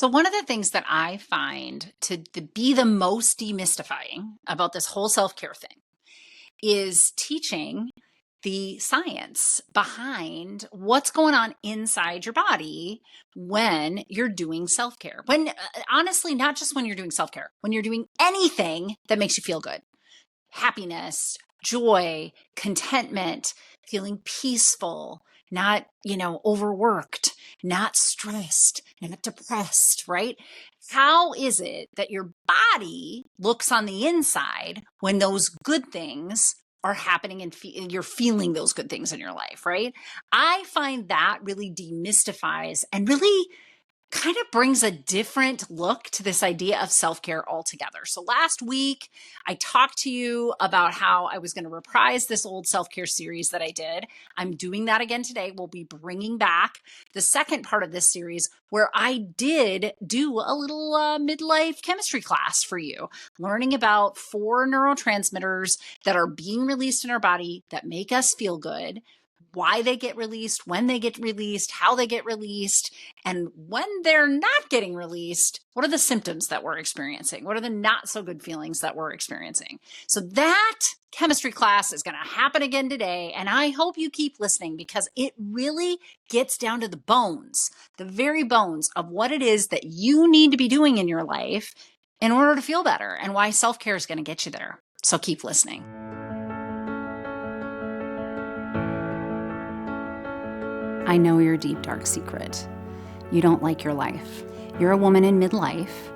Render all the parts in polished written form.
So one of the things that I find to be the most demystifying about this whole self-care thing is teaching the science behind what's going on inside your body when you're doing self-care. When honestly, not just when you're doing self-care, when you're doing anything that makes you feel good. Happiness, joy, contentment, feeling peaceful, not, overworked, not stressed, not depressed, right? How is it that your body looks on the inside when those good things are happening and you're feeling those good things in your life, right? I find that really demystifies and really kind of brings a different look to this idea of self-care altogether. So last week, I talked to you about how I was going to reprise this old self-care series that I did. I'm doing that again today. We'll be bringing back the second part of this series where I did do a little midlife chemistry class for you, learning about 4 neurotransmitters that are being released in our body that make us feel good, why they get released, when they get released, how they get released, and when they're not getting released, what are the symptoms that we're experiencing? What are the not so good feelings that we're experiencing? So that chemistry class is going to happen again today, and I hope you keep listening because it really gets down to the bones, the very bones of what it is that you need to be doing in your life in order to feel better and why self-care is going to get you there. So keep listening. I know your deep, dark secret. You don't like your life. You're a woman in midlife,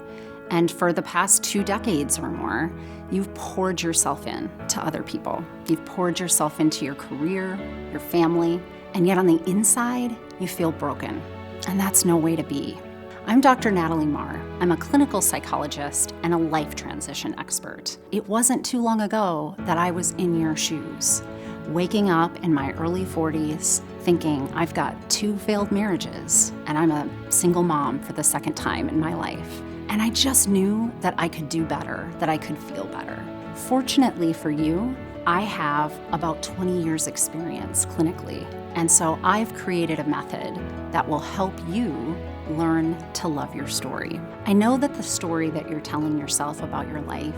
and for the past 2 decades or more, you've poured yourself in to other people. You've poured yourself into your career, your family, and yet on the inside, you feel broken. And that's no way to be. I'm Dr. Natalie Marr. I'm a clinical psychologist and a life transition expert. It wasn't too long ago that I was in your shoes, waking up in my early 40s thinking I've got 2 failed marriages and I'm a single mom for the second time in my life. And I just knew that I could do better, that I could feel better. Fortunately for you, I have about 20 years experience clinically. And so I've created a method that will help you learn to love your story. I know that the story that you're telling yourself about your life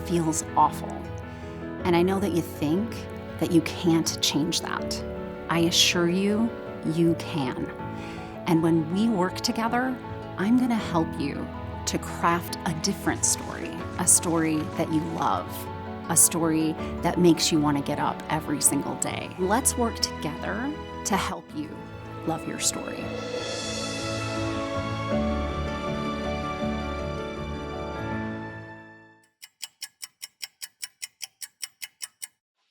feels awful. And I know that you think that you can't change that. I assure you, you can. And when we work together, I'm going to help you to craft a different story, a story that you love, a story that makes you want to get up every single day. Let's work together to help you love your story.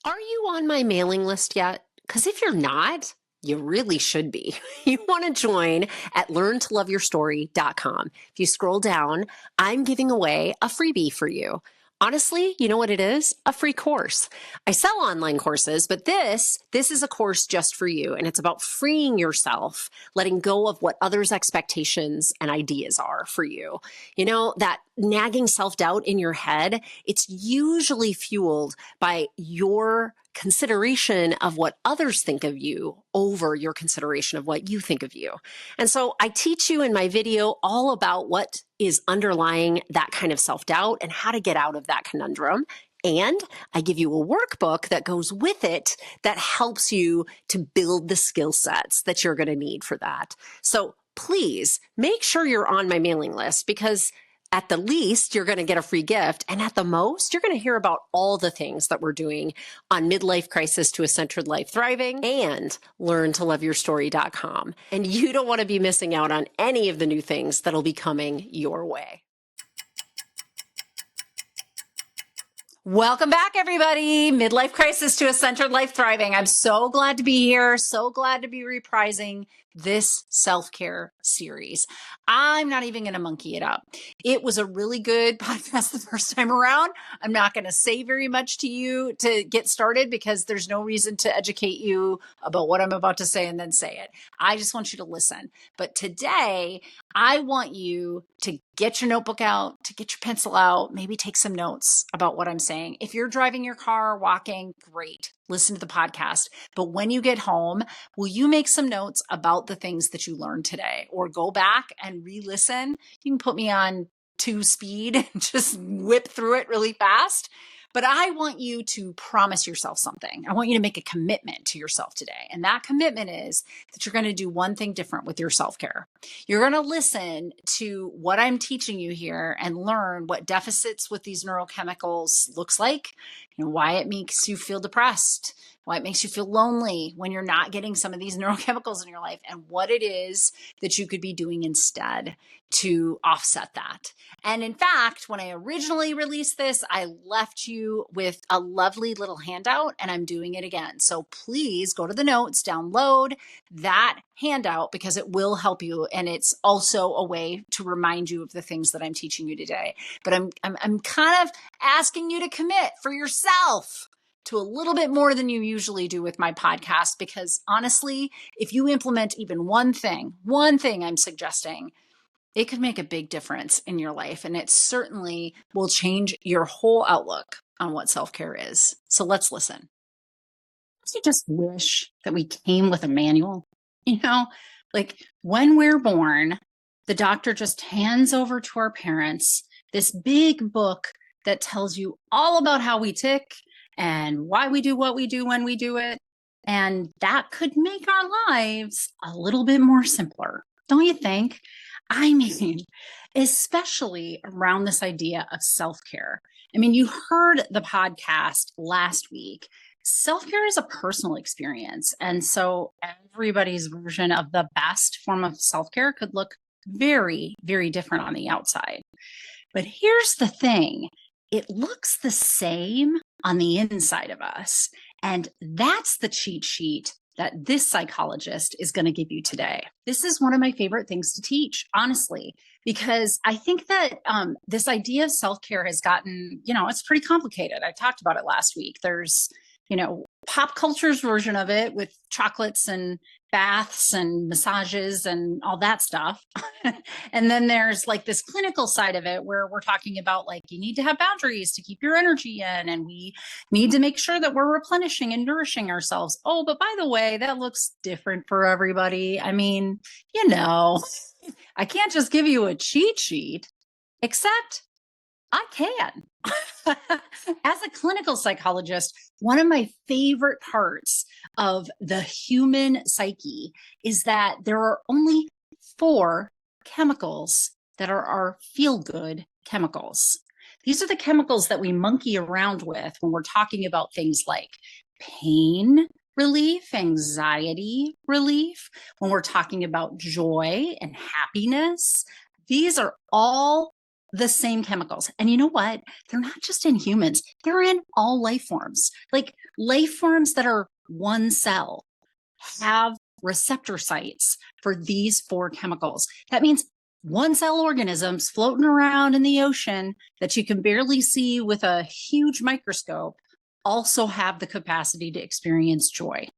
Are you on my mailing list yet? Because if you're not, you really should be. You want to join at learntoloveyourstory.com. If you scroll down, I'm giving away a freebie for you. Honestly, you know what it is? A free course. I sell online courses, but this is a course just for you. And it's about freeing yourself, letting go of what others' expectations and ideas are for you. You know, that nagging self-doubt in your head, it's usually fueled by your consideration of what others think of you over your consideration of what you think of you. And so I teach you in my video all about what is underlying that kind of self-doubt and how to get out of that conundrum. And I give you a workbook that goes with it that helps you to build the skill sets that you're going to need for that. So please make sure you're on my mailing list because at the least, you're going to get a free gift. And at the most, you're going to hear about all the things that we're doing on Midlife Crisis to a Centered Life Thriving and learntoloveyourstory.com. And you don't want to be missing out on any of the new things that'll be coming your way. Welcome back, everybody. Midlife Crisis to a Centered Life Thriving. I'm so glad to be here. So glad to be reprising this self-care series. I'm not even going to monkey it up. It was a really good podcast the first time around. I'm not going to say very much to you to get started because there's no reason to educate you about what I'm about to say and then say it. I just want you to listen. But today, I want you to get your notebook out, to get your pencil out, maybe take some notes about what I'm saying. If you're driving your car, walking, great. Listen to the podcast. But when you get home, will you make some notes about about the things that you learned today, or go back and re-listen. You can put me on 2 speed and just whip through it really fast. But I want you to promise yourself something. I want you to make a commitment to yourself today. And that commitment is that you're going to do one thing different with your self-care. You're going to listen to what I'm teaching you here and learn what deficits with these neurochemicals looks like, why it makes you feel depressed, why it makes you feel lonely when you're not getting some of these neurochemicals in your life, and what it is that you could be doing instead to offset that. And in fact, when I originally released this, I left you with a lovely little handout, and I'm doing it again. So please go to the notes, download that handout, because it will help you. And it's also a way to remind you of the things that I'm teaching you today. But I'm kind of asking you to commit for yourself to a little bit more than you usually do with my podcast, because honestly, if you implement even one thing I'm suggesting, it could make a big difference in your life. And it certainly will change your whole outlook on what self-care is. So let's listen. I just wish that we came with a manual. Like when we're born, the doctor just hands over to our parents this big book that tells you all about how we tick and why we do what we do when we do it. And that could make our lives a little bit more simpler, don't you think? I mean, especially around this idea of self-care. I mean, you heard the podcast last week. Self-care is a personal experience. And so everybody's version of the best form of self-care could look very, very different on the outside. But here's the thing. It looks the same on the inside of us. And that's the cheat sheet that this psychologist is going to give you today. This is one of my favorite things to teach, honestly, because I think that this idea of self-care has gotten, it's pretty complicated. I talked about it last week. There's, pop culture's version of it with chocolates and baths and massages and all that stuff. And then there's like this clinical side of it where we're talking about like, you need to have boundaries to keep your energy in, and we need to make sure that we're replenishing and nourishing ourselves. Oh, but by the way, that looks different for everybody. I mean, I can't just give you a cheat sheet, except I can. As a clinical psychologist, one of my favorite parts of the human psyche is that there are only 4 chemicals that are our feel-good chemicals. These are the chemicals that we monkey around with when we're talking about things like pain relief, anxiety relief, when we're talking about joy and happiness. These are all the same chemicals. And you know what? They're not just in humans. They're in all life forms. Like life forms that are one cell have receptor sites for these 4 chemicals. That means one cell organisms floating around in the ocean that you can barely see with a huge microscope also have the capacity to experience joy.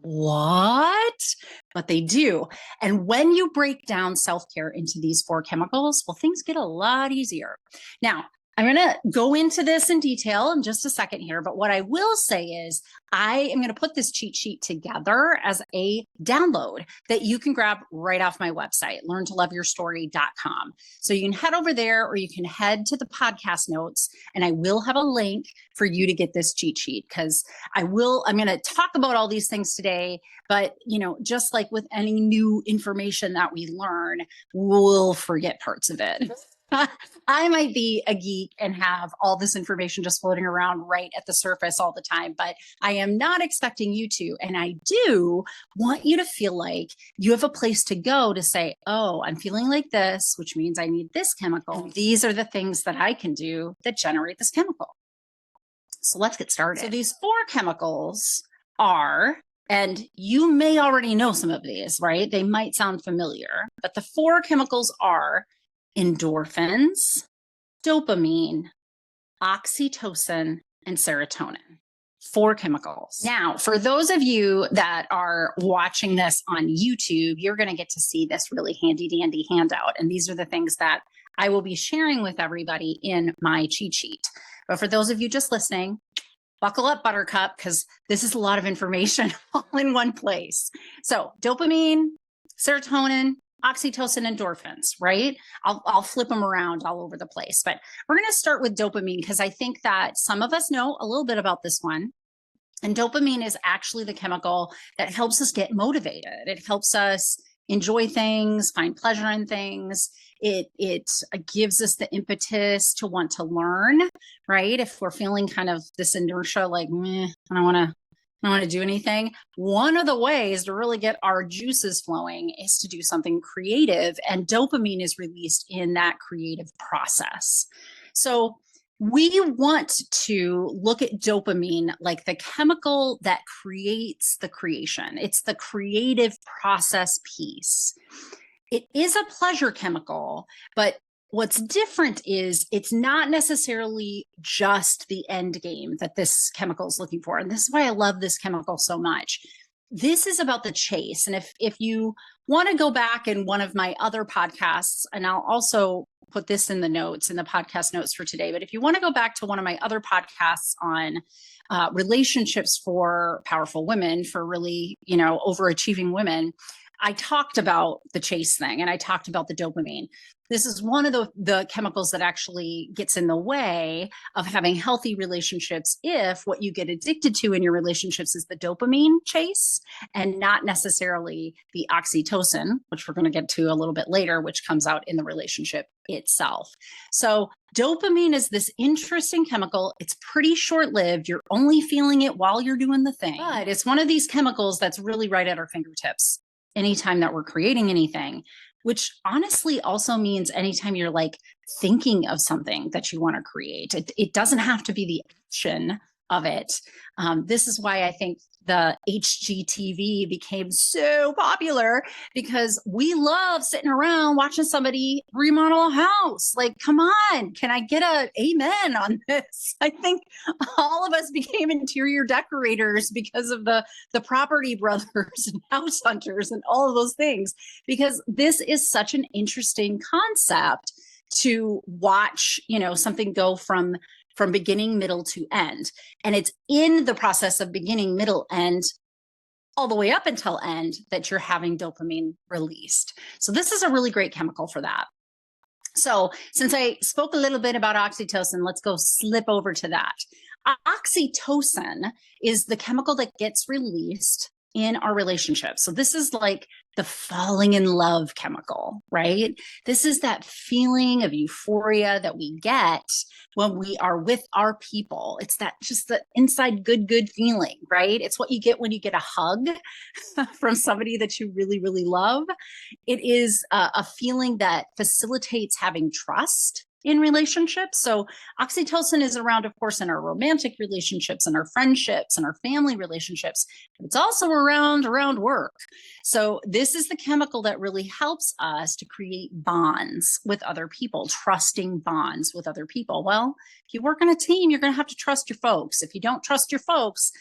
What? But they do. And when you break down self-care into these 4 chemicals, well, things get a lot easier. Now, I'm going to go into this in detail in just a second here, but what I will say is I am going to put this cheat sheet together as a download that you can grab right off my website, learntoloveyourstory.com. So you can head over there, or you can head to the podcast notes, and I will have a link for you to get this cheat sheet, because I'm going to talk about all these things today, but just like with any new information that we learn, we'll forget parts of it. I might be a geek and have all this information just floating around right at the surface all the time, but I am not expecting you to. And I do want you to feel like you have a place to go to say, oh, I'm feeling like this, which means I need this chemical. And these are the things that I can do that generate this chemical. So let's get started. So these 4 chemicals are, and you may already know some of these, right? They might sound familiar, but the 4 chemicals are endorphins, dopamine, oxytocin, and serotonin. 4 chemicals. Now, for those of you that are watching this on YouTube, you're going to get to see this really handy dandy handout. And these are the things that I will be sharing with everybody in my cheat sheet. But for those of you just listening, buckle up, Buttercup, because this is a lot of information all in one place. So dopamine, serotonin, oxytocin, endorphins, right? I'll flip them around all over the place. But we're going to start with dopamine because I think that some of us know a little bit about this one. And dopamine is actually the chemical that helps us get motivated. It helps us enjoy things, find pleasure in things. It gives us the impetus to want to learn, right? If we're feeling kind of this inertia, like, meh, I don't want to do anything. One of the ways to really get our juices flowing is to do something creative, and dopamine is released in that creative process. So we want to look at dopamine like the chemical that creates the creation. It's the creative process piece. It is a pleasure chemical, but what's different is it's not necessarily just the end game that this chemical is looking for. And this is why I love this chemical so much. This is about the chase. And if you want to go back in one of my other podcasts, and I'll also put this in the notes, in the podcast notes for today, but if you want to go back to one of my other podcasts on relationships for powerful women, for really, overachieving women, I talked about the chase thing and I talked about the dopamine. This is one of the chemicals that actually gets in the way of having healthy relationships if what you get addicted to in your relationships is the dopamine chase and not necessarily the oxytocin, which we're going to get to a little bit later, which comes out in the relationship itself. So dopamine is this interesting chemical. It's pretty short-lived. You're only feeling it while you're doing the thing, but it's one of these chemicals that's really right at our fingertips anytime that we're creating anything, which honestly also means anytime you're like thinking of something that you want to create. It doesn't have to be the action of it. This is why I think the HGTV became so popular, because we love sitting around watching somebody remodel a house. Like, come on, can I get a amen on this? I think all of us became interior decorators because of the Property Brothers and House Hunters and all of those things, because this is such an interesting concept to watch, something go from beginning, middle to end. And it's in the process of beginning, middle, end, all the way up until end that you're having dopamine released. So this is a really great chemical for that. So since I spoke a little bit about oxytocin, let's go slip over to that. Oxytocin is the chemical that gets released in our relationship. So this is like the falling in love chemical, right? This is that feeling of euphoria that we get when we are with our people. It's that just the inside good feeling, right? It's what you get when you get a hug from somebody that you really, really love. It is a feeling that facilitates having trust in relationships. So oxytocin is around, of course, in our romantic relationships and our friendships and our family relationships, but it's also around work. So this is the chemical that really helps us to create bonds with other people, trusting bonds with other people. Well, if you work on a team, you're going to have to trust your folks. If you don't trust your folks,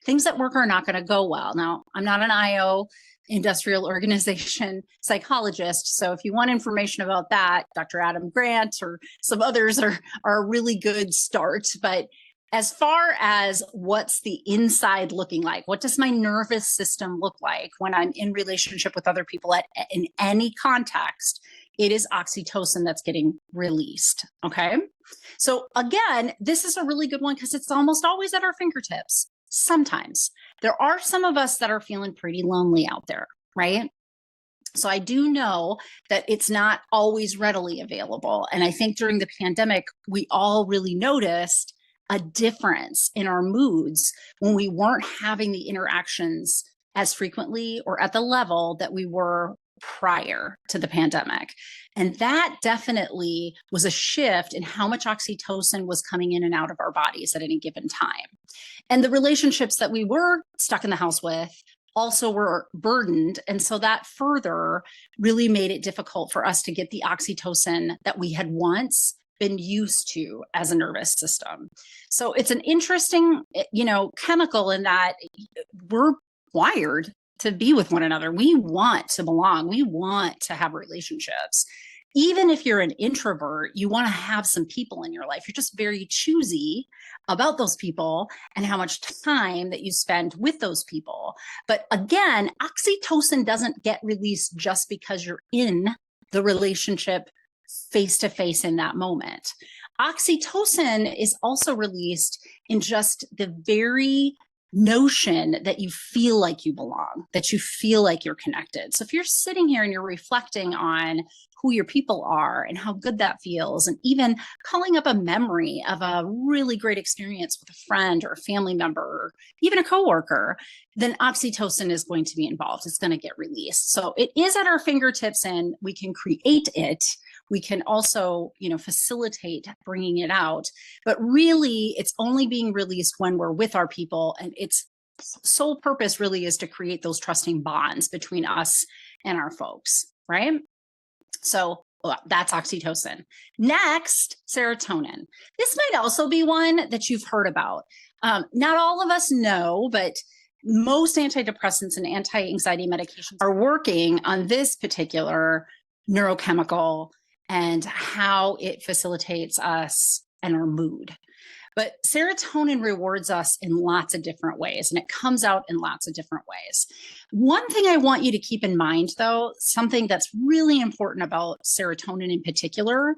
things at work are not going to go well. Now, I'm not an IO, industrial organization psychologist. So if you want information about that, Dr. Adam Grant or some others are a really good start. But as far as what's the inside looking like, what does my nervous system look like when I'm in relationship with other people in any context, it is oxytocin that's getting released. Okay. So again, this is a really good one because it's almost always at our fingertips. Sometimes there are some of us that are feeling pretty lonely out there, right? So I do know that it's not always readily available. And I think during the pandemic, we all really noticed a difference in our moods when we weren't having the interactions as frequently or at the level that we were prior to the pandemic. And that definitely was a shift in how much oxytocin was coming in and out of our bodies at any given time. And the relationships that we were stuck in the house with also were burdened. And so that further really made it difficult for us to get the oxytocin that we had once been used to as a nervous system. So it's an interesting, chemical in that we're wired to be with one another. We want to belong. We want to have relationships. even if you're an introvert, you want to have some people in your life. You're just very choosy about those people and how much time that you spend with those people. But again, oxytocin doesn't get released just because you're in the relationship face to face in that moment. Oxytocin is also released in just the very notion that you feel like you belong, that you feel like you're connected. So if you're sitting here and you're reflecting on who your people are and how good that feels, and even calling up a memory of a really great experience with a friend or a family member, or even a coworker, then oxytocin is going to be involved. It's going to get released. So it is at our fingertips and we can create it. We can also, facilitate bringing it out, but really it's only being released when we're with our people, and its sole purpose really is to create those trusting bonds between us and our folks, right? So that's oxytocin. Next, serotonin. This might also be one that you've heard about. Not all of us know, but most antidepressants and anti-anxiety medications are working on this particular neurochemical and how it facilitates us and our mood. But serotonin rewards us in lots of different ways, and it comes out in lots of different ways. One thing I want you to keep in mind, though, something that's really important about serotonin in particular,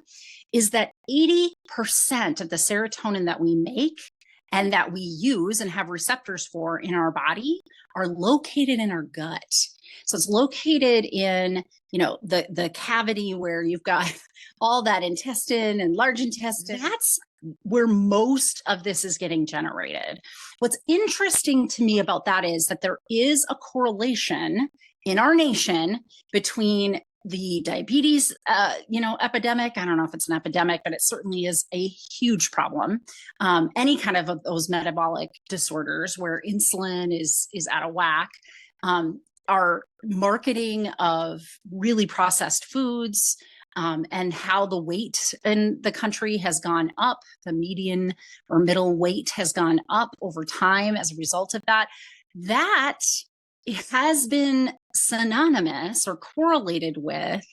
is that 80% of the serotonin that we make and that we use and have receptors for in our body are located in our gut. So it's located in, the cavity where you've got all that intestine and large intestine. That's where most of this is getting generated. What's interesting to me about that is that there is a correlation in our nation between the diabetes, epidemic. I don't know if it's an epidemic, but it certainly is a huge problem. Any kind of those metabolic disorders where insulin is out of whack. Our marketing of really processed foods, and how the weight in the country has gone up. The median or middle weight has gone up over time as a result of that. That has been synonymous or correlated with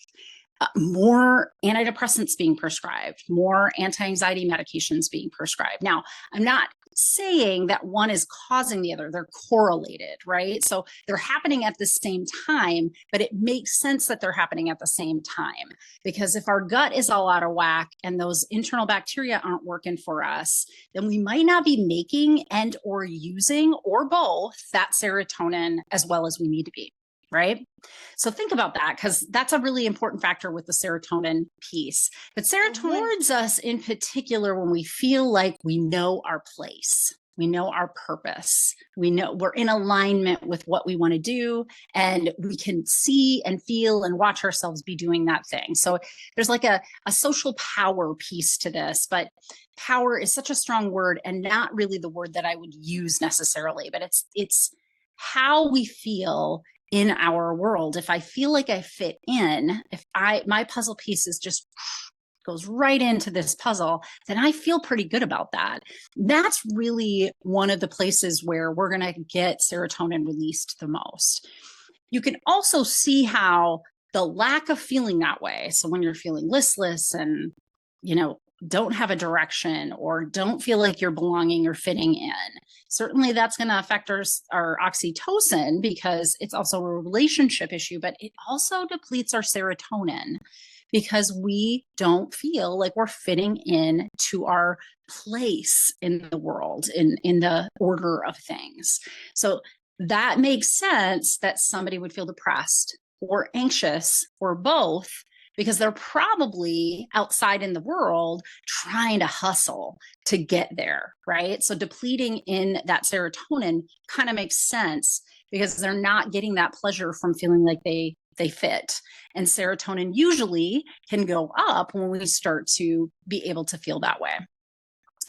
more antidepressants being prescribed, more anti-anxiety medications being prescribed. Now, I'm not saying that one is causing the other. They're correlated, right? So they're happening at the same time, but it makes sense that they're happening at the same time, because if our gut is all out of whack and those internal bacteria aren't working for us, then we might not be making and or using, or both, that serotonin as well as we need to be. Right? So think about that, because that's a really important factor with the serotonin piece. But serotonin rewards us in particular when we feel like we know our place, we know our purpose, we know we're in alignment with what we want to do, and we can see and feel and watch ourselves be doing that thing. So there's like a social power piece to this, but power is such a strong word and not really the word that I would use necessarily, but it's how we feel in our world. If I feel like I fit in, if my puzzle pieces just goes right into this puzzle, then I feel pretty good about that. That's really one of the places where we're going to get serotonin released the most. You can also see how the lack of feeling that way. So when you're feeling listless and, don't have a direction or don't feel like you're belonging or fitting in, certainly that's going to affect our oxytocin, because it's also a relationship issue, but it also depletes our serotonin because we don't feel like we're fitting in to our place in the world, in the order of things. So that makes sense that somebody would feel depressed or anxious or both, because they're probably outside in the world trying to hustle to get there, right? So depleting in that serotonin kind of makes sense because they're not getting that pleasure from feeling like they fit. And serotonin usually can go up when we start to be able to feel that way.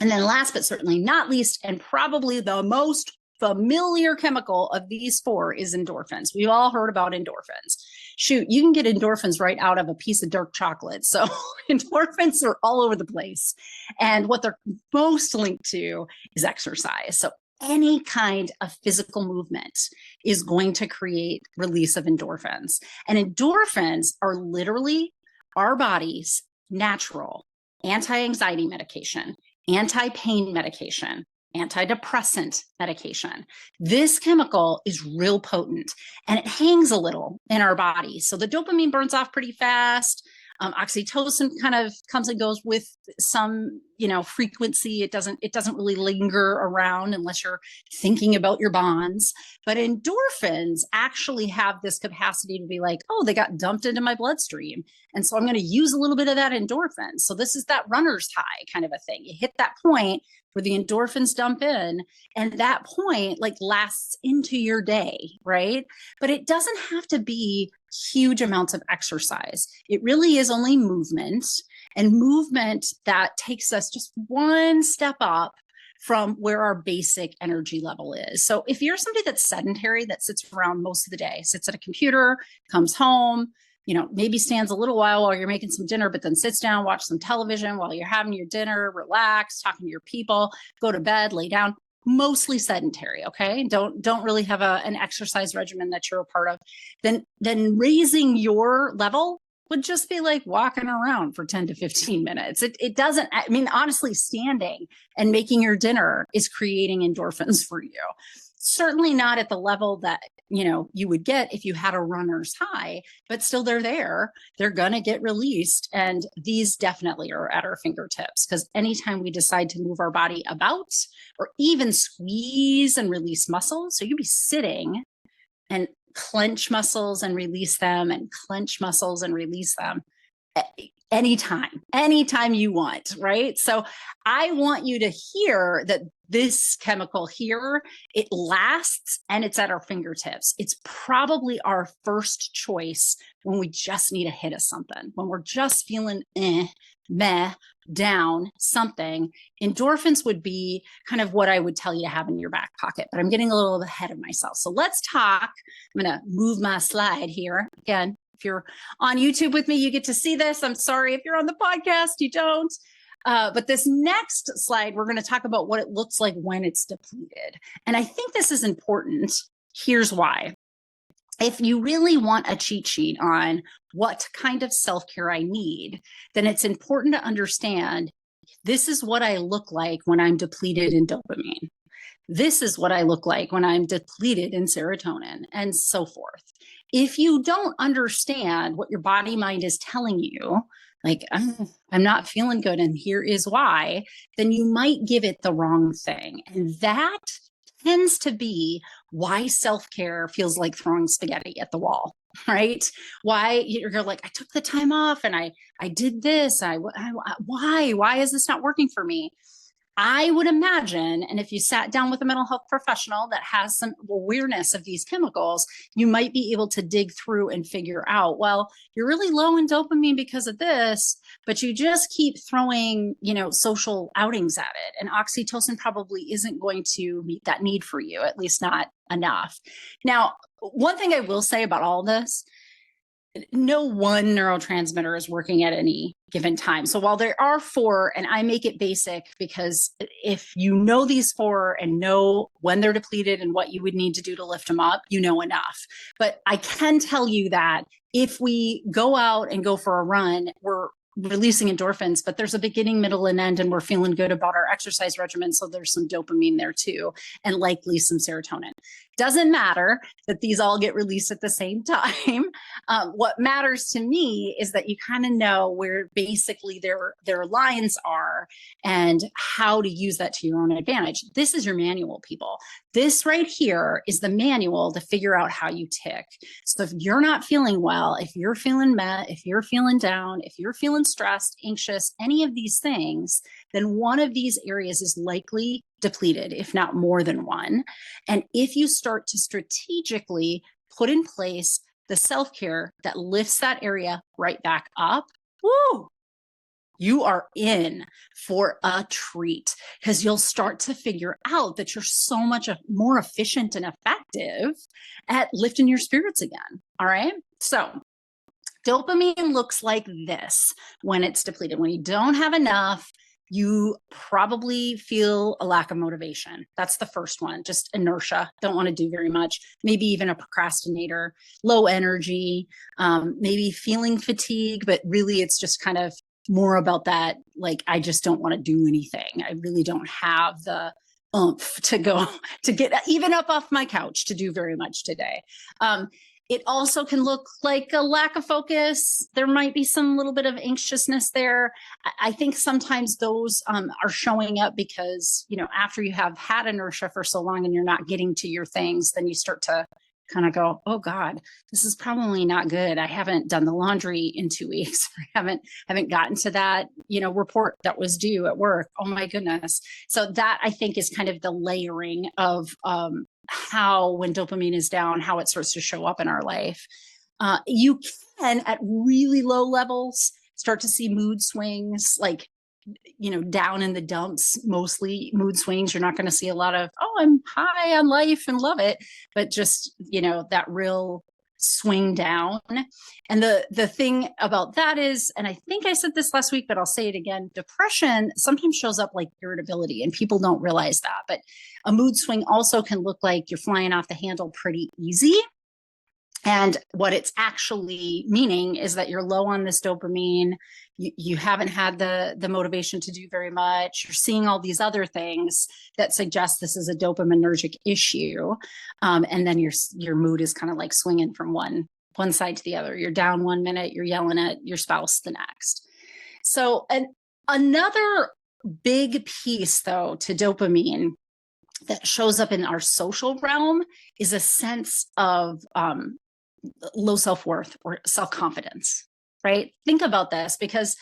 And then last but certainly not least, and probably the most familiar chemical of these four, is endorphins. We've all heard about endorphins. Shoot, you can get endorphins right out of a piece of dark chocolate. So endorphins are all over the place. And what they're most linked to is exercise. So any kind of physical movement is going to create release of endorphins. And endorphins are literally our body's natural anti-anxiety medication, anti-pain medication, antidepressant medication. This chemical is real potent and it hangs a little in our body. So the dopamine burns off pretty fast. Oxytocin kind of comes and goes with some, frequency. It doesn't really linger around unless you're thinking about your bonds. But endorphins actually have this capacity to be like, oh, they got dumped into my bloodstream. And so I'm going to use a little bit of that endorphin. So this is that runner's high kind of a thing. You hit that point where the endorphins dump in, and that point like lasts into your day, right? But it doesn't have to be huge amounts of exercise. It really is only movement, and movement that takes us just one step up from where our basic energy level is. So if you're somebody that's sedentary, that sits around most of the day, sits at a computer, comes home, maybe stands a little while you're making some dinner, but then sits down, watch some television while you're having your dinner, relax, talking to your people, go to bed, lay down, mostly sedentary. Okay. Don't really have an exercise regimen that you're a part of. Then raising your level would just be like walking around for 10 to 15 minutes. It doesn't, honestly, standing and making your dinner is creating endorphins for you. Certainly not at the level that, you would get if you had a runner's high, but still they're there. They're going to get released. And these definitely are at our fingertips, because anytime we decide to move our body about or even squeeze and release muscles, so you'd be sitting and clench muscles and release them and clench muscles and release them anytime you want, right? So I want you to hear that this chemical here, it lasts and it's at our fingertips. It's probably our first choice when we just need a hit of something, when we're just feeling meh, down, something. Endorphins would be kind of what I would tell you to have in your back pocket, but I'm getting a little ahead of myself. So let's talk. I'm going to move my slide here. Again, if you're on YouTube with me, you get to see this. I'm sorry if you're on the podcast, you don't. But this next slide, we're going to talk about what it looks like when it's depleted. And I think this is important. Here's why. If you really want a cheat sheet on what kind of self-care I need, then it's important to understand this is what I look like when I'm depleted in dopamine. This is what I look like when I'm depleted in serotonin, and so forth. If you don't understand what your body mind is telling you, like, I'm not feeling good and here is why, then you might give it the wrong thing. And that tends to be why self-care feels like throwing spaghetti at the wall, right? Why you're like, I took the time off and I did this. Why is this not working for me? I would imagine, and if you sat down with a mental health professional that has some awareness of these chemicals, you might be able to dig through and figure out, well, you're really low in dopamine because of this, but you just keep throwing, social outings at it. And oxytocin probably isn't going to meet that need for you, at least not enough. Now, one thing I will say about all this, no one neurotransmitter is working at any given time. So while there are 4, and I make it basic because if you know these 4 and know when they're depleted and what you would need to do to lift them up, you know enough. But I can tell you that if we go out and go for a run, we're releasing endorphins, but there's a beginning, middle, and end, and we're feeling good about our exercise regimen. So there's some dopamine there too, and likely some serotonin. Doesn't matter that these all get released at the same time. What matters to me is that you kind of know where basically their lines are and how to use that to your own advantage. This is your manual, people. This right here is the manual to figure out how you tick. So if you're not feeling well, if you're feeling meh, if you're feeling down, if you're feeling stressed, anxious, any of these things, then one of these areas is likely depleted, if not more than one. And if you start to strategically put in place the self-care that lifts that area right back up, woo, you are in for a treat, because you'll start to figure out that you're so much more efficient and effective at lifting your spirits again. All right. So dopamine looks like this when it's depleted. When you don't have enough, You probably feel a lack of motivation. That's the first one, just inertia, don't want to do very much, maybe even a procrastinator, low energy, maybe feeling fatigue, but really it's just kind of more about that, like, I just don't want to do anything. I really don't have the oomph to go to get even up off my couch to do very much today. It also can look like a lack of focus. There might be some little bit of anxiousness there. I think sometimes those are showing up because, after you have had inertia for so long and you're not getting to your things, then you start to kind of go, oh God, this is probably not good. I haven't done the laundry in 2 weeks. I haven't gotten to that, report that was due at work. Oh my goodness. So that, I think, is kind of the layering of how, when dopamine is down, how it starts to show up in our life. You can, at really low levels, start to see mood swings, like, down in the dumps, mostly mood swings. You're not going to see a lot of, oh, I'm high on life and love it, but just, that real swing down. And the thing about that is, and I think I said this last week, but I'll say it again, depression sometimes shows up like irritability, and people don't realize that. But a mood swing also can look like you're flying off the handle pretty easy. And what it's actually meaning is that you're low on this dopamine. You haven't had the motivation to do very much. You're seeing all these other things that suggest this is a dopaminergic issue. And then your mood is kind of like swinging from one side to the other. You're down 1 minute, you're yelling at your spouse the next. So another big piece, though, to dopamine that shows up in our social realm is a sense of low self-worth or self-confidence, right? Think about this, because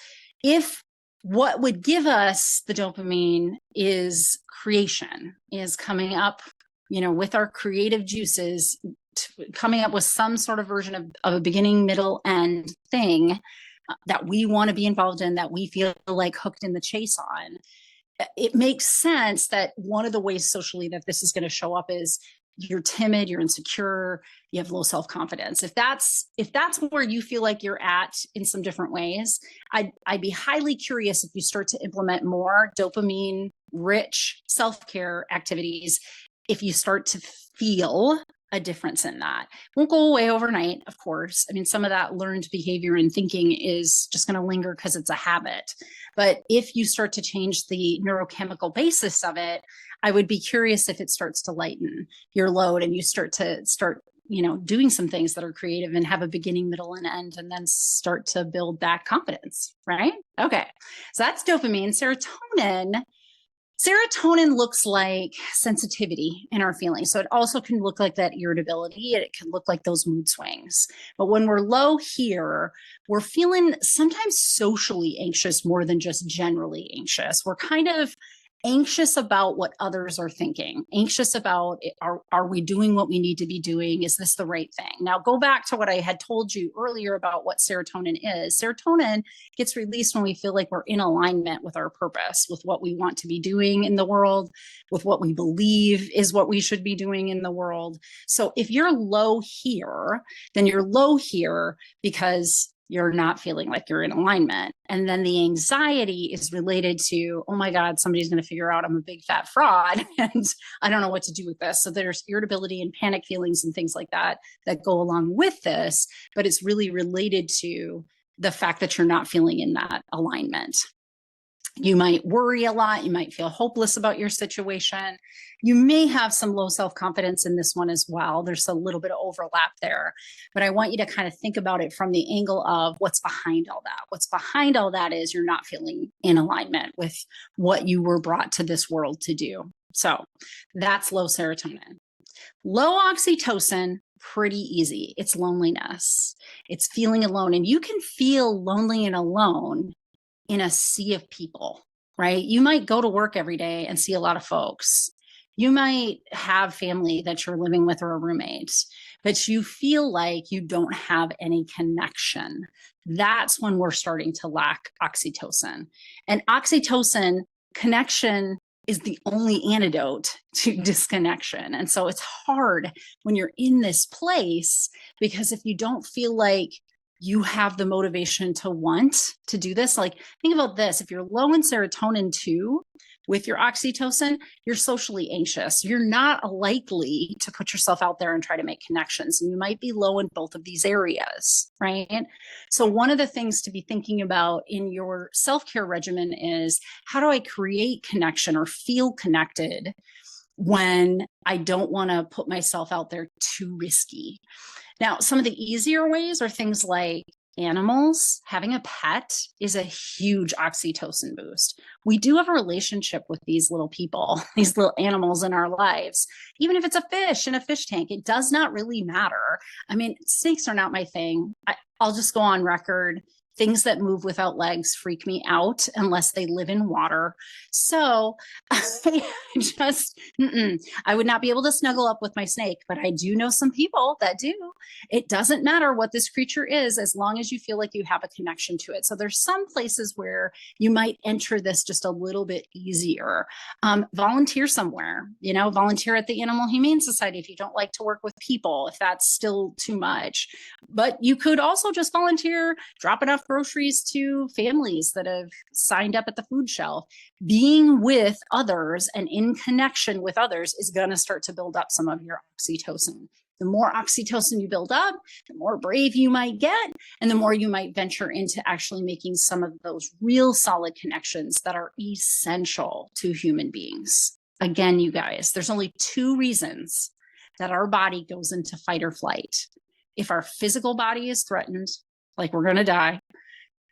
if what would give us the dopamine is creation, is coming up, with our creative juices, coming up with some sort of version of a beginning, middle, end thing that we want to be involved in, that we feel like hooked in the chase on, it makes sense that one of the ways socially that this is going to show up is you're timid, you're insecure, you have low self-confidence. If that's where you feel like you're at in some different ways, I'd be highly curious if you start to implement more dopamine rich self-care activities, if you start to feel a difference in that. It won't go away overnight, of course. I mean, some of that learned behavior and thinking is just going to linger because it's a habit. But if you start to change the neurochemical basis of it, I would be curious if it starts to lighten your load and you start doing some things that are creative and have a beginning, middle, and end, and then start to build that confidence, right? Okay. So that's dopamine. Serotonin looks like sensitivity in our feelings. So it also can look like that irritability, and it can look like those mood swings. But when we're low here, we're feeling sometimes socially anxious more than just generally anxious. We're kind of anxious about what others are thinking, anxious about, are we doing what we need to be doing? Is this the right thing? Now, go back to what I had told you earlier about what serotonin is. Serotonin gets released when we feel like we're in alignment with our purpose, with what we want to be doing in the world, with what we believe is what we should be doing in the world. So if you're low here, then you're low here because you're not feeling like you're in alignment. And then the anxiety is related to, oh my God, somebody's going to figure out I'm a big fat fraud and I don't know what to do with this. So there's irritability and panic feelings and things like that go along with this, but it's really related to the fact that you're not feeling in that alignment. You might worry a lot. You might feel hopeless about your situation. You may have some low self-confidence in this one as well. There's a little bit of overlap there, but I want you to kind of think about it from the angle of what's behind all that. What's behind all that is you're not feeling in alignment with what you were brought to this world to do. So that's low serotonin. Low oxytocin, pretty easy. It's loneliness. It's feeling alone, and you can feel lonely and alone in a sea of people, right? You might go to work every day and see a lot of folks. You might have family that you're living with or a roommate, but you feel like you don't have any connection. That's when we're starting to lack oxytocin. And oxytocin connection is the only antidote to disconnection. And so it's hard when you're in this place, because if you don't feel like you have the motivation to want to do this. Like, think about this. If you're low in serotonin too, with your oxytocin, you're socially anxious. You're not likely to put yourself out there and try to make connections. And you might be low in both of these areas, right? So one of the things to be thinking about in your self-care regimen is, how do I create connection or feel connected when I don't want to put myself out there too risky? Now, some of the easier ways are things like animals. Having a pet is a huge oxytocin boost. We do have a relationship with these little people, these little animals in our lives. Even if it's a fish in a fish tank, it does not really matter. I mean, snakes are not my thing. I'll just go on record. Things that move without legs freak me out unless they live in water. So I would not be able to snuggle up with my snake, but I do know some people that do. It doesn't matter what this creature is, as long as you feel like you have a connection to it. So there's some places where you might enter this just a little bit easier. Volunteer somewhere, volunteer at the Animal Humane Society if you don't like to work with people, if that's still too much. But you could also just volunteer, drop enough groceries to families that have signed up at the food shelf. Being with others and in connection with others is going to start to build up some of your oxytocin. The more oxytocin you build up, the more brave you might get, and the more you might venture into actually making some of those real solid connections that are essential to human beings. Again, you guys, there's only 2 reasons that our body goes into fight or flight. If our physical body is threatened, like we're going to die,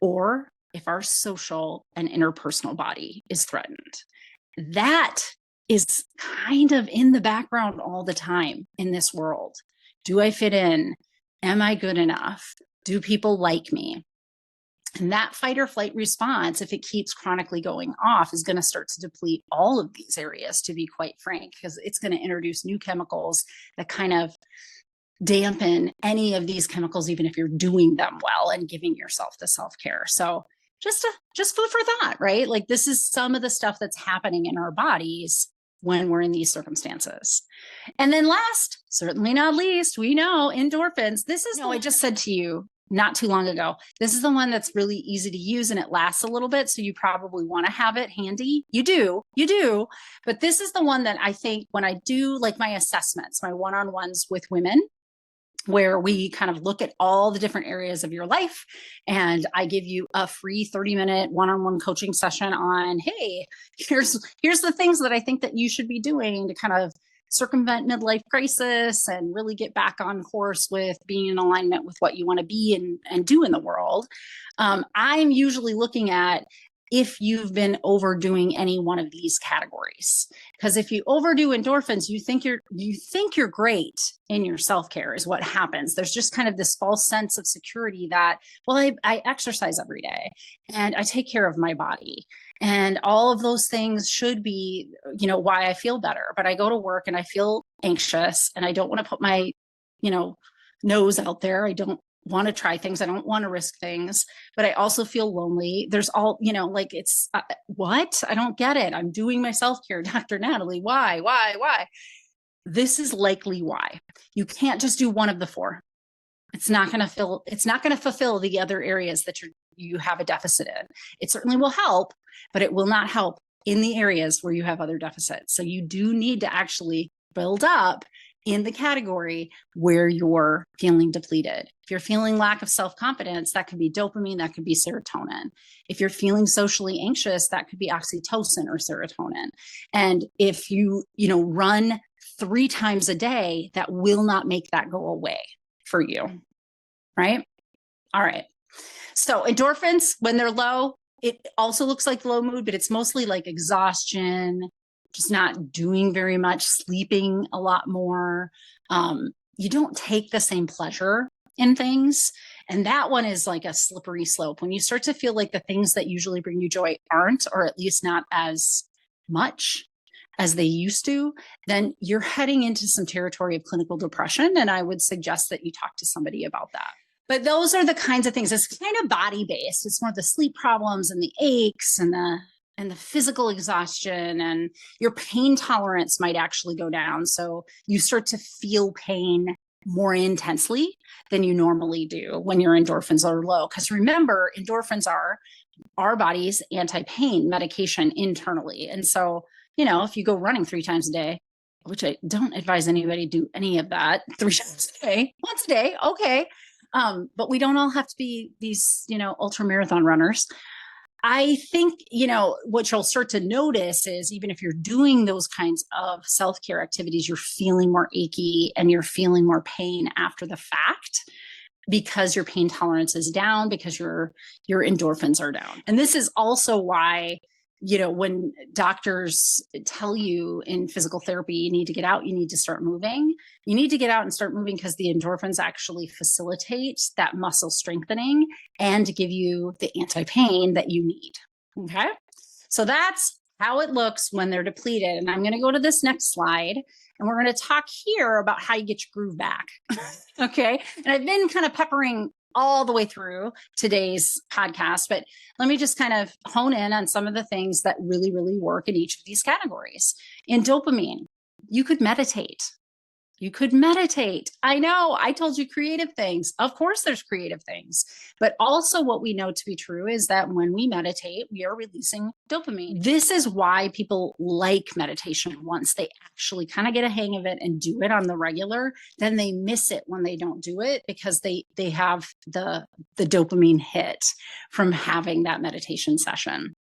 or if our social and interpersonal body is threatened. That is kind of in the background all the time in this world. Do I fit in? Am I good enough? Do people like me? And that fight or flight response, if it keeps chronically going off, is going to start to deplete all of these areas, to be quite frank, because it's going to introduce new chemicals that kind of dampen any of these chemicals, even if you're doing them well and giving yourself the self-care. So just food for thought, right? Like, this is some of the stuff that's happening in our bodies when we're in these circumstances. And then last, certainly not least, we know endorphins. This is, I just said to you not too long ago, this is the one that's really easy to use and it lasts a little bit. So you probably want to have it handy. You do. But this is the one that I think when I do like my assessments, my one-on-ones with women, where we kind of look at all the different areas of your life. And I give you a free 30-minute one-on-one coaching session on, hey, here's the things that I think that you should be doing to kind of circumvent midlife crisis and really get back on course with being in alignment with what you want to be and do in the world. I'm usually looking at if you've been overdoing any one of these categories. Because if you overdo endorphins, you think you're great in your self-care is what happens. There's just kind of this false sense of security that, well, I exercise every day and I take care of my body. And all of those things should be, why I feel better. But I go to work and I feel anxious and I don't want to put my, nose out there. I don't want to try things. I don't want to risk things, but I also feel lonely. There's all, it's what? I don't get it. I'm doing my self-care, Dr. Natalie. Why? This is likely why. You can't just do one of the 4. It's not going to fulfill the other areas that you have a deficit in. It certainly will help, but it will not help in the areas where you have other deficits. So you do need to actually build up in the category where you're feeling depleted. If you're feeling lack of self-confidence, that could be dopamine, that could be serotonin. If you're feeling socially anxious, that could be oxytocin or serotonin. And if you, run 3 times a day, that will not make that go away for you, right? All right. So endorphins, when they're low, it also looks like low mood, but it's mostly like exhaustion, just not doing very much, sleeping a lot more. You don't take the same pleasure in things. And that one is like a slippery slope. When you start to feel like the things that usually bring you joy aren't, or at least not as much as they used to, then you're heading into some territory of clinical depression. And I would suggest that you talk to somebody about that. But those are the kinds of things. It's kind of body-based. It's more the sleep problems and the aches and the physical exhaustion, and your pain tolerance might actually go down. So you start to feel pain more intensely than you normally do when your endorphins are low. Because remember, endorphins are our body's anti-pain medication internally. And so, if you go running 3 times a day, which I don't advise anybody do any of that 3 times a day, once a day, okay. But we don't all have to be these, ultra marathon runners. I think, what you'll start to notice is even if you're doing those kinds of self-care activities, you're feeling more achy and you're feeling more pain after the fact because your pain tolerance is down, because your endorphins are down. And this is also why, when doctors tell you in physical therapy, you need to get out, you need to start moving, you need to get out and start moving because the endorphins actually facilitate that muscle strengthening and give you the anti-pain that you need. Okay. So that's how it looks when they're depleted. And I'm going to go to this next slide and we're going to talk here about how you get your groove back. Okay. And I've been kind of peppering all the way through today's podcast, but let me just kind of hone in on some of the things that really, really work in each of these categories. In dopamine, you could meditate. You could meditate. I know I told you creative things. Of course, there's creative things, but also what we know to be true is that when we meditate, we are releasing dopamine. This is why people like meditation once they actually kind of get a hang of it and do it on the regular. Then they miss it when they don't do it because they have the dopamine hit from having that meditation session.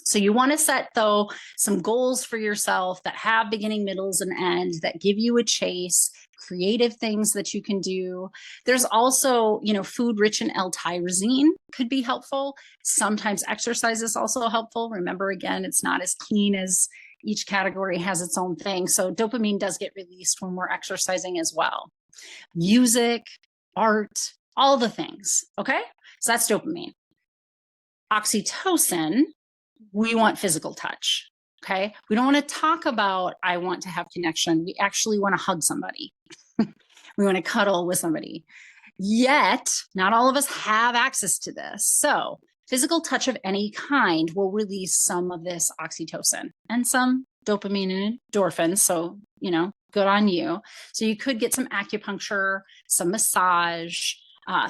So you want to set, though, some goals for yourself that have beginning, middles, and end that give you a chase, creative things that you can do. There's also, food rich in L-tyrosine could be helpful. Sometimes exercise is also helpful. Remember, again, it's not as clean as each category has its own thing. So dopamine does get released when we're exercising as well. Music, art, all the things. Okay. So that's dopamine. Oxytocin, we want physical touch. Okay. We don't want to talk about, I want to have connection. We actually want to hug somebody. We want to cuddle with somebody. Yet, not all of us have access to this. So physical touch of any kind will release some of this oxytocin and some dopamine and endorphins. So, good on you. So you could get some acupuncture, some massage,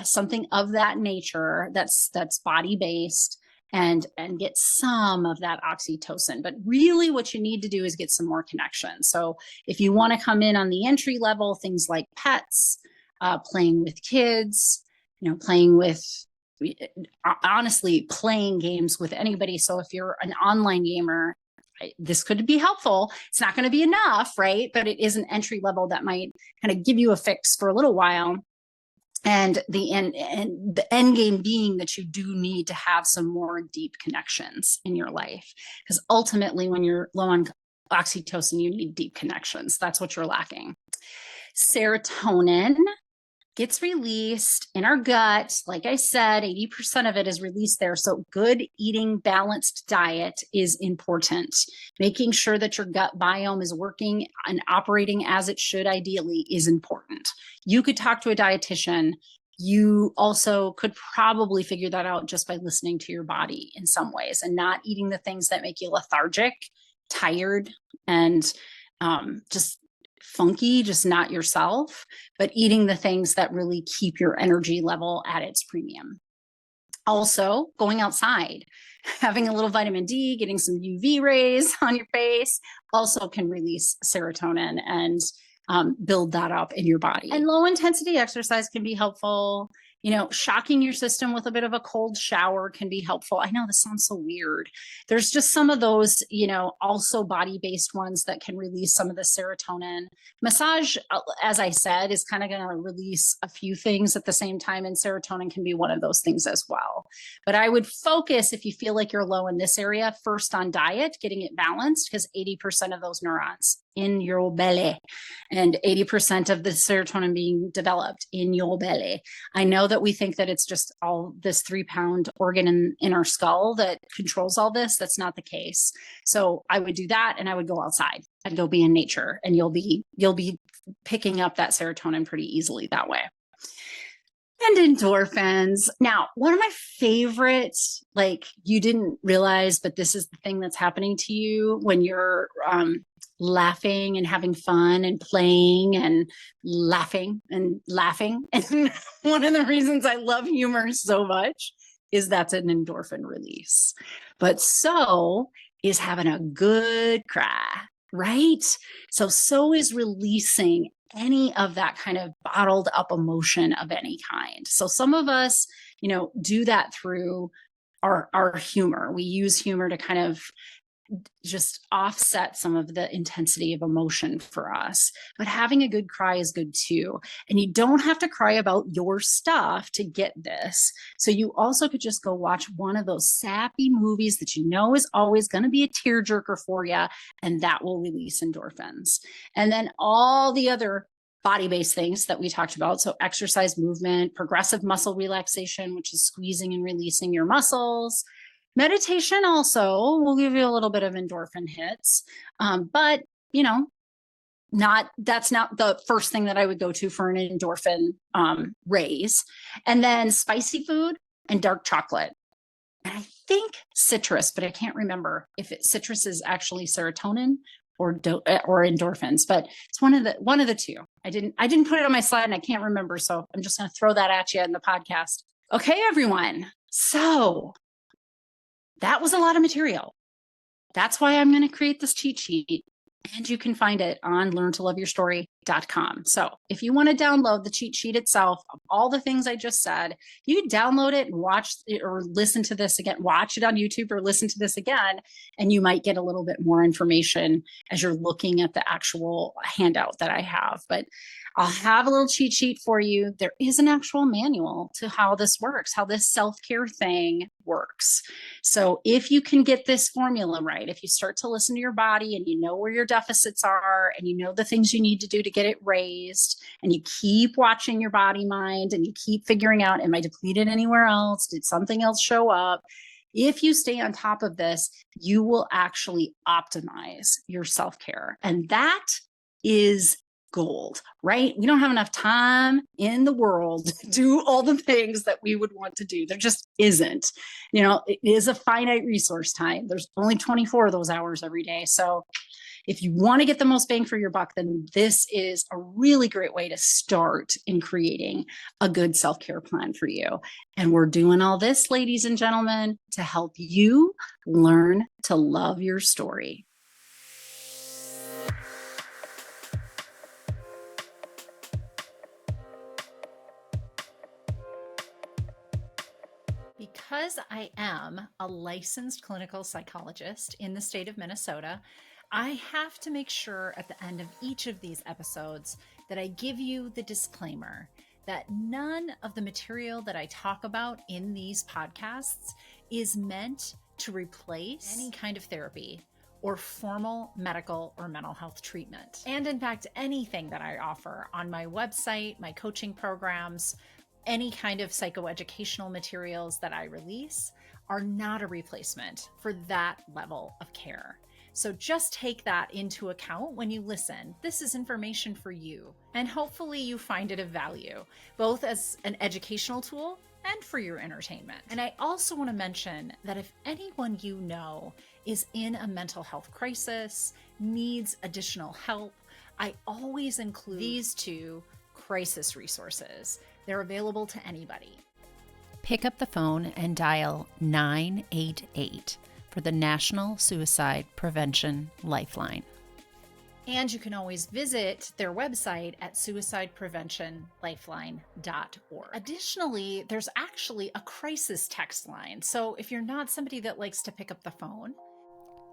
something of that nature that's body-based. And get some of that oxytocin. But really what you need to do is get some more connection. So if you want to come in on the entry level, things like pets, playing with kids, honestly, playing games with anybody. So if you're an online gamer, this could be helpful. It's not going to be enough, right? But it is an entry level that might kind of give you a fix for a little while. And the end game being that you do need to have some more deep connections in your life. Because ultimately, when you're low on oxytocin, you need deep connections. That's what you're lacking. Serotonin gets released in our gut. Like I said, 80% of it is released there. So good eating, balanced diet is important. Making sure that your gut biome is working and operating as it should ideally is important. You could talk to a dietitian. You also could probably figure that out just by listening to your body in some ways and not eating the things that make you lethargic, tired, and just funky, just not yourself, but eating the things that really keep your energy level at its premium. Also, going outside, having a little vitamin D, getting some UV rays on your face also can release serotonin and build that up in your body. And low intensity exercise can be helpful. Shocking your system with a bit of a cold shower can be helpful. I know this sounds so weird. There's just some of those, also body-based ones that can release some of the serotonin. Massage, as I said, is kind of going to release a few things at the same time, and serotonin can be one of those things as well. But I would focus, if you feel like you're low in this area, first on diet, getting it balanced, because 80% of those neurons in your belly and 80% of the serotonin being developed in your belly. I know that we think that it's just all this 3-pound organ in our skull that controls all this. That's not the case. So I would do that, and I would go outside. I'd go be in nature, and you'll be picking up that serotonin pretty easily that way. And endorphins. Now, one of my favorite, you didn't realize, but this is the thing that's happening to you when you're laughing and having fun and playing and laughing and laughing. And one of the reasons I love humor so much is that's an endorphin release. But so is having a good cry, right? So is releasing any of that kind of bottled up emotion of any kind. So some of us, do that through our humor. We use humor to kind of just offset some of the intensity of emotion for us. But having a good cry is good too. And you don't have to cry about your stuff to get this. So you also could just go watch one of those sappy movies that you know is always going to be a tearjerker for you, and that will release endorphins. And then all the other body-based things that we talked about. So exercise, movement, progressive muscle relaxation, which is squeezing and releasing your muscles. Meditation also will give you a little bit of endorphin hits, but that's not the first thing that I would go to for an endorphin raise. And then spicy food and dark chocolate. And I think citrus, but I can't remember if citrus is actually serotonin or endorphins, but it's one of the two. I didn't put it on my slide and I can't remember, so I'm just going to throw that at you in the podcast. Okay, everyone. So that was a lot of material. That's why I'm going to create this cheat sheet, and you can find it on learntoloveyourstory.com. So if you want to download the cheat sheet itself of all the things I just said, you can download it and watch it or listen to this again, watch it on YouTube or listen to this again, and you might get a little bit more information as you're looking at the actual handout that I have. But I'll have a little cheat sheet for you. There is an actual manual to how this works, how this self-care thing works. So if you can get this formula right, if you start to listen to your body and you know where your deficits are and you know the things you need to do to get it raised, and you keep watching your body mind and you keep figuring out, am I depleted anywhere else? Did something else show up? If you stay on top of this, you will actually optimize your self-care. And that is gold, right? We don't have enough time in the world to do all the things that we would want to do. There just isn't. It is a finite resource time. There's only 24 of those hours every day. So if you want to get the most bang for your buck, then this is a really great way to start in creating a good self-care plan for you. And we're doing all this, ladies and gentlemen, to help you learn to love your story. Because I am a licensed clinical psychologist in the state of Minnesota, I have to make sure at the end of each of these episodes that I give you the disclaimer that none of the material that I talk about in these podcasts is meant to replace any kind of therapy or formal medical or mental health treatment. And in fact, anything that I offer on my website, my coaching programs, any kind of psychoeducational materials that I release are not a replacement for that level of care. So just take that into account when you listen. This is information for you, and hopefully you find it of value, both as an educational tool and for your entertainment. And I also want to mention that if anyone you know is in a mental health crisis, needs additional help, I always include these two crisis resources. They're available to anybody. Pick up the phone and dial 988 for the National Suicide Prevention Lifeline. And you can always visit their website at suicidepreventionlifeline.org. Additionally, there's actually a crisis text line. So if you're not somebody that likes to pick up the phone,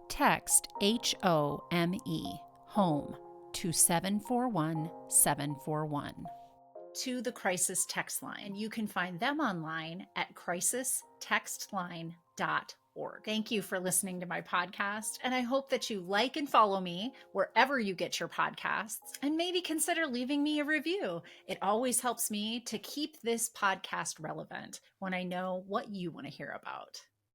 text HOME, home, to 741-741. to the crisis text line. And you can find them online at crisistextline.org. Thank you for listening to my podcast, and I hope that you like and follow me wherever you get your podcasts, and maybe consider leaving me a review. It always helps me to keep this podcast relevant when I know what you want to hear about.